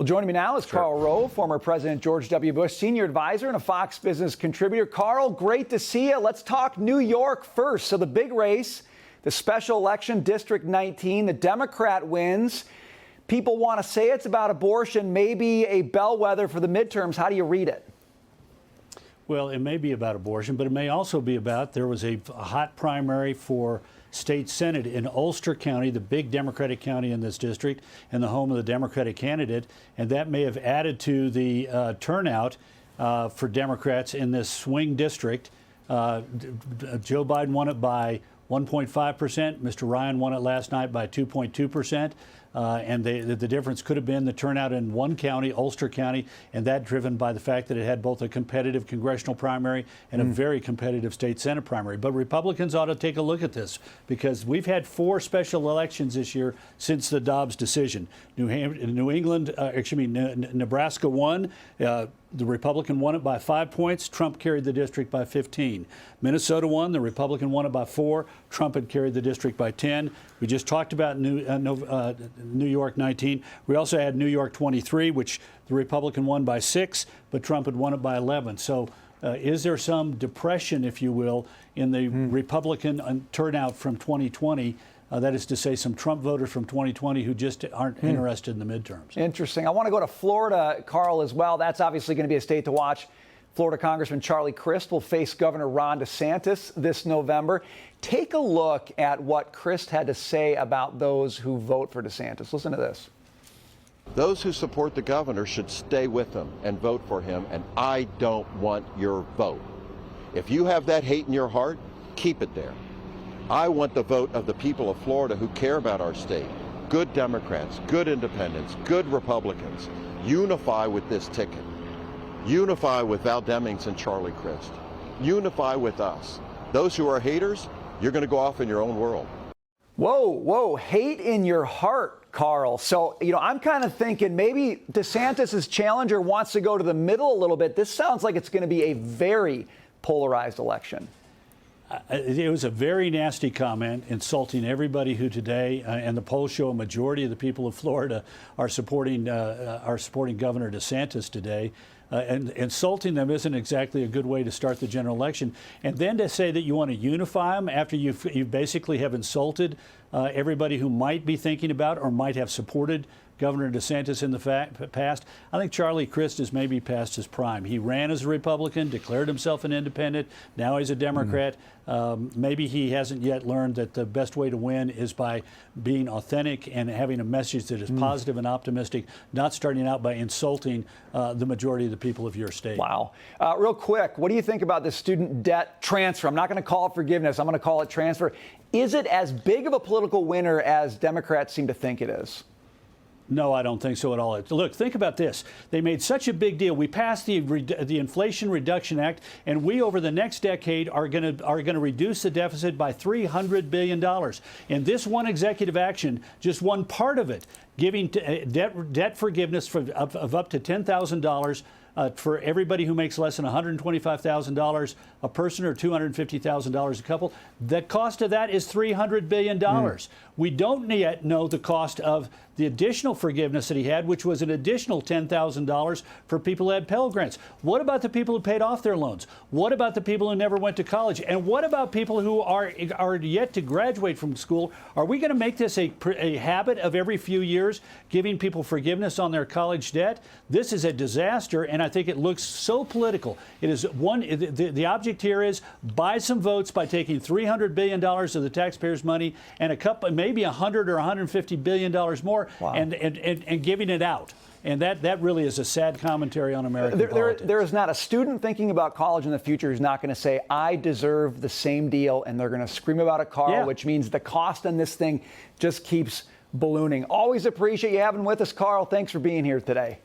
Well, joining me now is Karl Rove, former President George W. Bush senior advisor and a Fox Business contributor. Karl, great to see you. Let's talk New York first. So the big race, the special election, District 19, the Democrat wins. People want to say it's about abortion, maybe a bellwether for the midterms. How do you read it? Well, it may be about abortion, but it may also be about there was a hot primary for state senate in Ulster County, the big Democratic county in this district, and the home of the Democratic candidate, and that may have added to the turnout for Democrats in this swing district. Joe Biden won it by 1.5%. Mr. Ryan won it last night by 2.2%. And the difference could have been the turnout in one county, Ulster County, and that driven by the fact that it had both a competitive congressional primary and a very competitive state senate primary. But Republicans ought to take a look at this because we've had 4 special elections this year since the Dobbs decision. Nebraska won. The Republican won it by 5 points. Trump carried the district by 15. Minnesota won. The Republican won it by 4. Trump had carried the district by 10. We just talked about New York 19. We also had New York 23, which the Republican won by 6, but Trump had won it by 11. So is there some depression, if you will, in the Republican turnout from 2020? That is to say, some Trump voters from 2020 who just aren't interested in the midterms. Interesting. I want to go to Florida, Karl, as well. That's obviously going to be a state to watch. Florida Congressman Charlie Crist will face Governor Ron DeSantis this November. Take a look at what Crist had to say about those who vote for DeSantis. Listen to this. Those who support the governor should stay with him and vote for him, and I don't want your vote. If you have that hate in your heart, keep it there. I want the vote of the people of Florida who care about our state. Good Democrats, good independents, good Republicans. Unify with this ticket. Unify with Val Demings and Charlie Crist. Unify with us. Those who are haters, you're going to go off in your own world. Whoa, hate in your heart, Karl. So, I'm kind of thinking maybe DeSantis' challenger wants to go to the middle a little bit. This sounds like it's going to be a very polarized election. It was a very nasty comment, insulting everybody who today, and the polls show a majority of the people of Florida are supporting Governor DeSantis today. And insulting them isn't exactly a good way to start the general election. And then to say that you want to unify them after you basically have insulted everybody who might be thinking about or might have supported Governor DeSantis in the past. I think Charlie Crist is maybe past his prime. He ran as a Republican, declared himself an independent. Now he's a Democrat. Maybe he hasn't yet learned that the best way to win is by being authentic and having a message that is positive and optimistic, not starting out by insulting the majority of the people of your state. Wow. Real quick, what do you think about the student debt transfer? I'm not going to call it forgiveness. I'm going to call it transfer. Is it as big of a political winner as Democrats seem to think it is? No, I don't think so at all. Look, think about this. They made such a big deal. We passed the Inflation Reduction Act, and we, over the next decade, are going to reduce the deficit by $300 billion. And this one executive action, just one part of it, giving debt forgiveness of up to $10,000 for everybody who makes less than $125,000 a person or $250,000 a couple. The cost of that is $300 billion. We don't yet know the cost of the additional forgiveness that he had, which was an additional $10,000 for people who had Pell Grants. What about the people who paid off their loans? What about the people who never went to college? And what about people who are yet to graduate from school? Are we going to make this a habit of every few years giving people forgiveness on their college debt? This is a disaster, and I think it looks so political. It is the object here is buy some votes by taking $300 billion of the taxpayers' money and maybe $100 or $150 billion more. Wow. And giving it out. And that really is a sad commentary on American politics. There is not a student thinking about college in the future who's not going to say, I deserve the same deal, and they're going to scream about it, Karl, which means the cost on this thing just keeps ballooning. Always appreciate you having with us, Karl. Thanks for being here today.